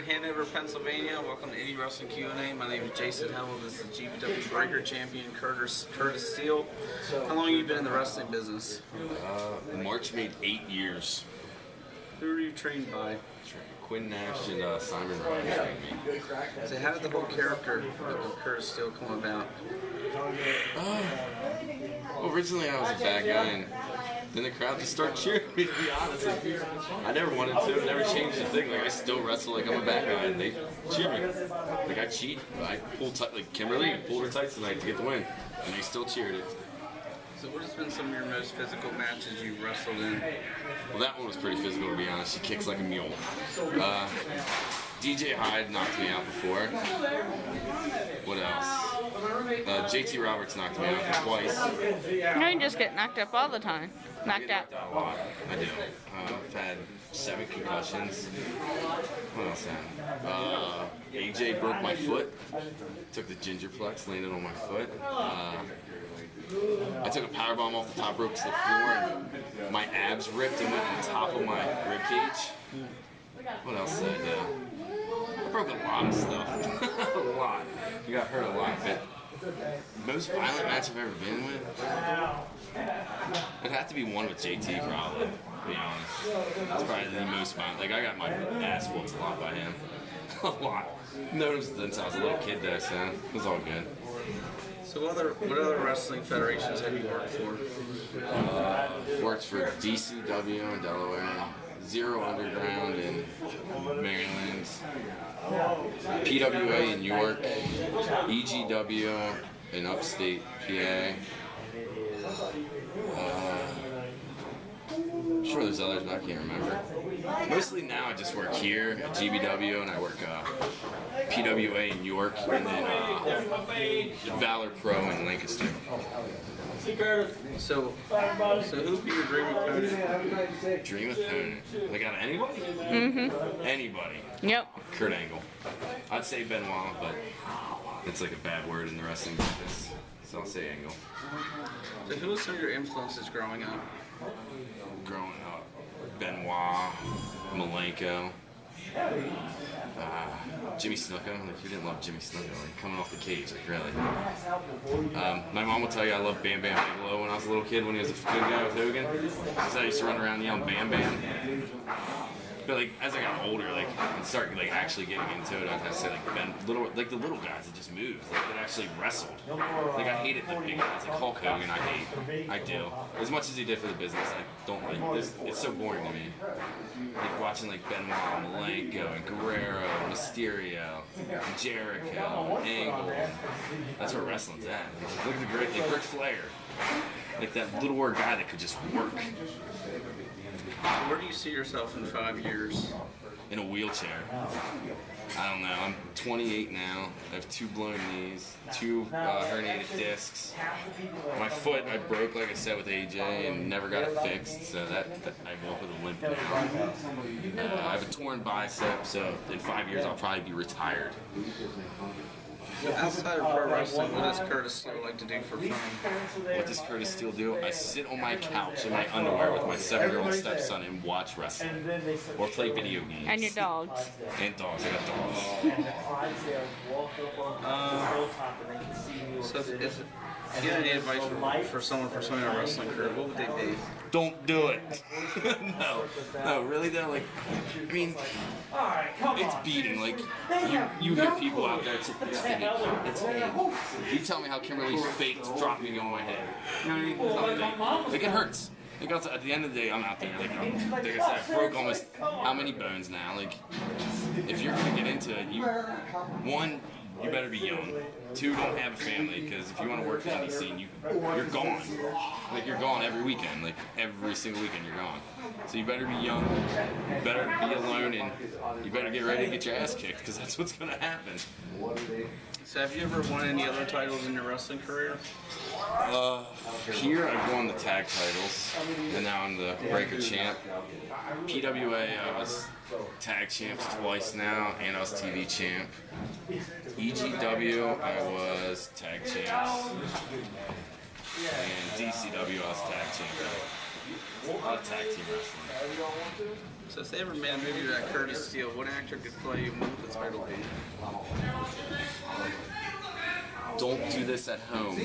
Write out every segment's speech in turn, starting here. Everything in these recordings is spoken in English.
Hanover, Pennsylvania. Welcome to Indie Wrestling Q&A. My name is Jason Hell. This is GBW Breaker Champion Curtis Steele. How long have you been in the wrestling business? March made 8 years. Who are you trained by? Quinn Nash and Simon Ryan trained me. So how did the whole character of Curtis Steele come about? Well, originally I was a bad guy, and then the crowd just started cheering me, to be honest. Like, I never wanted to, never changed the thing. Like, I still wrestle like I'm a bad guy, and they cheer me. Like, I cheat. I pulled tight, like Kimberly pulled her tights tonight to get the win, and they still cheered it. So what has been some of your most physical matches you've wrestled in? Well, that one was pretty physical, to be honest. She kicks like a mule. DJ Hyde knocked me out before. What else? JT Roberts knocked me out twice. No, you just get knocked up all the time. Knocked out. A lot. I do. I've had 7 concussions. What else happened? AJ broke my foot. Took the gingerplex, landed on my foot. I took a powerbomb off the top rope to the floor, and my abs ripped and went on top of my rib cage. What else did I do? I broke a lot of stuff. A lot. You got hurt a lot, but most violent match I've ever been with? It'd have to be one with JT, probably, to be honest. That's probably the most violent. Like, I got my ass whooped a lot by him. A lot. Noticed since I was a little kid though, so it was all good. So what other wrestling federations have you worked for? Worked for DCW in Delaware, Zero Underground in Maryland, PWA in York, EGW in upstate PA. I'm sure there's others, but I can't remember. Mostly now I just work here at GBW, and I work PWA in York, and then Valor Pro in Lancaster. So who would be your dream opponent? Dream opponent? Like out of anybody? Mm-hmm. Anybody. Yep. Kurt Angle. I'd say Benoit, but it's like a bad word in the wrestling business, so I'll say Angle. So who was some of your influences growing up? Growing up, Benoit, Malenko, Jimmy Snuka. Like, who didn't love Jimmy Snuka? Like, coming off the cage, like, really. My mom will tell you I loved Bam Bam Bigelow when I was a little kid, when he was a good guy with Hogan. Because I used to run around yelling Bam Bam. But like, as I got older, like, and start like actually getting into it, I'd have to say like the little guys that just moved, like that actually wrestled. Like, I hated the big guys, like Hulk Hogan. I do. As much as he did for the business, I don't like this. It's so boring to me. Like watching like Benoit, Malenko, and Guerrero, and Mysterio, and Jericho, and Angle. That's where wrestling's at. Like, look at the great, like Ric Flair, like that little word guy that could just work. Where do you see yourself in 5 years? In a wheelchair. I don't know. I'm 28 now. I have 2 blown knees, 2 herniated discs. My foot I broke, like I said, with AJ and never got it fixed, so that I walk with a limp now. I have a torn bicep, so in 5 years I'll probably be retired. Outside of pro wrestling, what does Curtis Steele like to do for fun? What does Curtis Steele do? I sit on my couch in my underwear with my 7-year-old stepson and watch wrestling. Or play video games. And your dogs. And dogs. I got dogs. So if you had any advice for someone pursuing a wrestling career, what would they be? Don't do it. No, really though. Like, I mean, it's beating. Like, you hear people out there. It's fake. It's fake. You tell me how Kimberly faked dropping me on my head. You know what I mean? It's not fake. Like, it hurts. Like, at the end of the day, I'm out there. Like I said, I broke almost how many bones now? Like, if you're gonna get into it, you better be young. 2, don't have a family, because if you want to work the indie scene, you're gone. Like, you're gone every weekend. Like, every single weekend you're gone. So you better be young, you better be alone, and you better get ready to get your ass kicked, because that's what's going to happen. So have you ever won any other titles in your wrestling career? Here I've won the tag titles, and now I'm the Breaker champ. PWA, I was tag champs twice now, and I was TV champ. EGW, I was tag champs. And DCW, I was tag champ. A lot of tag team wrestling. So if they ever made a movie about Curtis Steele, what actor could play him? What would the title be? Don't do this at home.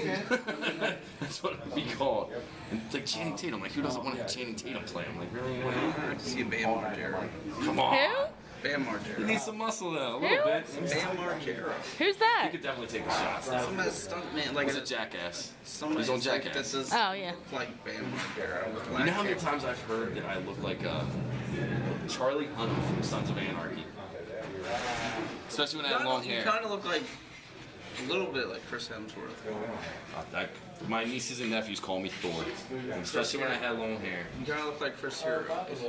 That's what it'd be called. And it's like Channing Tatum. Like, who doesn't want to have Channing Tatum play him? Like, really? I'd like to see a Bam Margera. Come on. Who? Bam He Margera. needs some muscle though, a Who? little bit. Bam Margera. Who's He that? could definitely take the shots. Somebody stunt man, like He's a jackass. somebody He's on like that Jackass. does Oh, yeah. like Bam Margera with You black know how many hair. times I've heard that I look like Charlie Hunnam from Sons of Anarchy? Especially when I have long You hair. kind of look like a little bit like Chris Hemsworth. My nieces and nephews call me Thor, especially when I had long hair. You kind of look like Chris Hero.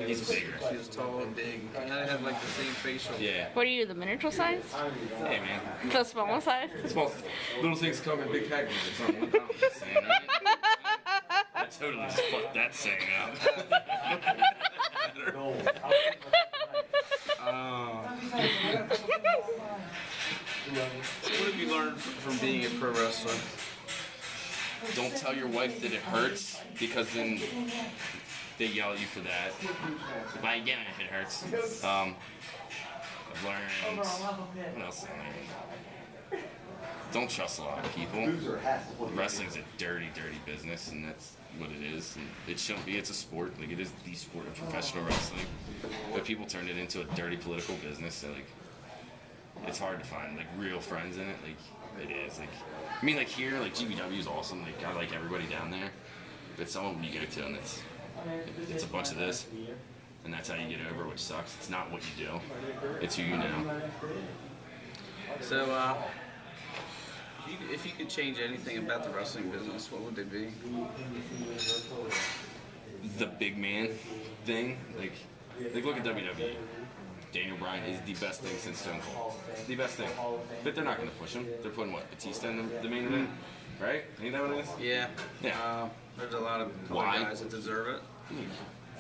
He's bigger. He was tall and big. He kind of had like the same facial. Yeah. What are you, the miniature size? Hey man. The small size? Small little things come in big packages. It's not what I'm just saying, right? I totally just fucked that saying up. What have you learned from being a pro wrestler? Don't tell your wife that it hurts, because then they yell at you for that. Buy again if it hurts. I've learned. What else have I learned? Don't trust a lot of people. Wrestling's a dirty, dirty business, and that's what it is. And it shouldn't be. It's a sport. Like, it is the sport of professional wrestling. But people turned it into a dirty political business. So, like, it's hard to find like real friends in it. Like, it is. Like, I mean, like here, like GBW is awesome. Like, I like everybody down there. But some of them you go to, and it's a bunch of this, and that's how you get over, which sucks. It's not what you do. It's who you know. So, if you could change anything about the wrestling business, what would it be? The big man thing, like look at WWE. Daniel Bryan is the best thing since Stone Cold. The best thing. But they're not going to push him. They're putting what, Batista in the main event, right? Ain't that what it is? Yeah. Yeah. There's a lot of Why? other guys that deserve it.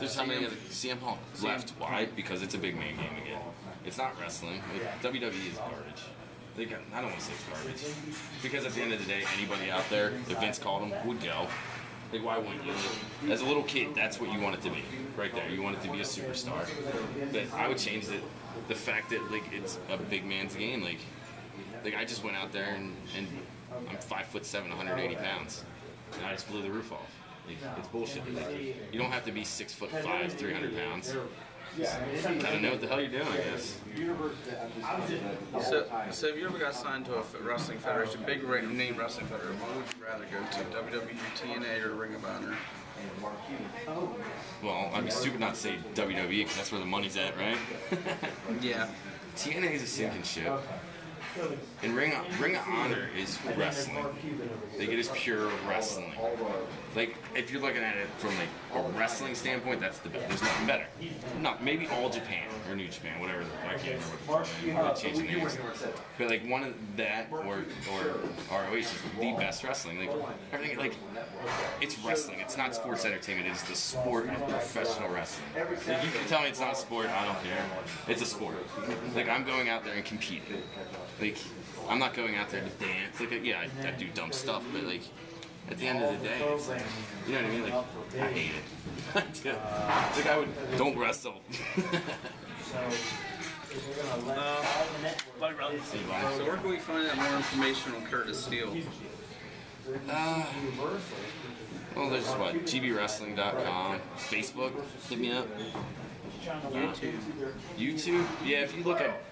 There's how many other CM Punk left? Why? Because it's a big man game again. It's not wrestling. WWE is garbage. I don't want to say it's garbage. Because at the end of the day, anybody out there, if Vince called them, would go. Like, why wouldn't you? Like, as a little kid, that's what you want it to be. Right there. You want it to be a superstar. But I would change the fact that, like, it's a big man's game. Like I just went out there and I'm 5'7", 180 pounds. And I just blew the roof off. Like, it's bullshit. Like, you don't have to be 6'5", 300 pounds. I don't know what the hell you're doing, I guess. So if you ever got signed to a wrestling federation, big name wrestling federation, what would you rather go to? WWE, TNA, or Ring of Honor? Well, I'd be stupid not to say WWE because that's where the money's at, right? Yeah. TNA is a sinking ship. And Ring of Honor is wrestling. Like, it is pure wrestling. Like, if you're looking at it from like a wrestling standpoint, that's the best. There's nothing better. Not maybe All Japan or New Japan, whatever. I can't remember what they changed the names. But like one of that or ROH is the best wrestling. Like everything, like it's wrestling. It's not sports entertainment. It's the sport of professional wrestling. Like, you can tell me it's not a sport. I don't care. It's a sport. Like, I'm going out there and competing. Like, I'm not going out there to dance. Like, yeah, I do dumb stuff, but like, at the end of the day, it's like, you know what I mean? Like, I hate it. I do. Like, don't wrestle. So where can we find out more information on Curtis Steele? Well, there's what, gbwrestling.com, Facebook, hit me up. YouTube? Yeah, if you look at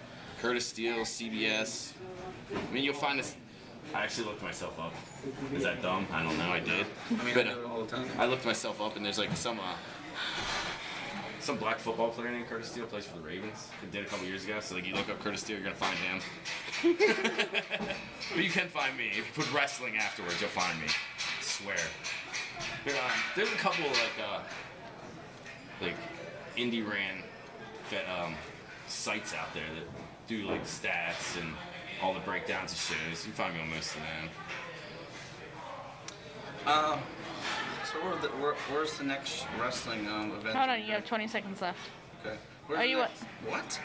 Curtis Steele, CBS, I mean, you'll find this. I actually looked myself up. Is that dumb? I don't know, I did. I mean, But, I do it all the time. I looked myself up, and there's like some black football player named Curtis Steele, plays for the Ravens. He did a couple years ago, so like you look up Curtis Steele, you're gonna find him. But you can find me. If you put wrestling afterwards, you'll find me. I swear. But, there's a couple like indie ran sites out there that do like stats and all the breakdowns of shows. You can find me on most of them. So where's the next wrestling event? Hold on, you have 20 seconds left. Okay. Are you What?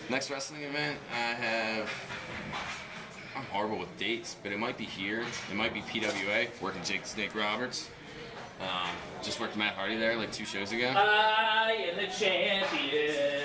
Next wrestling event, I'm horrible with dates, but it might be here. It might be PWA, working Jake the Snake Roberts. Just worked Matt Hardy there like 2 shows ago. I am the champion.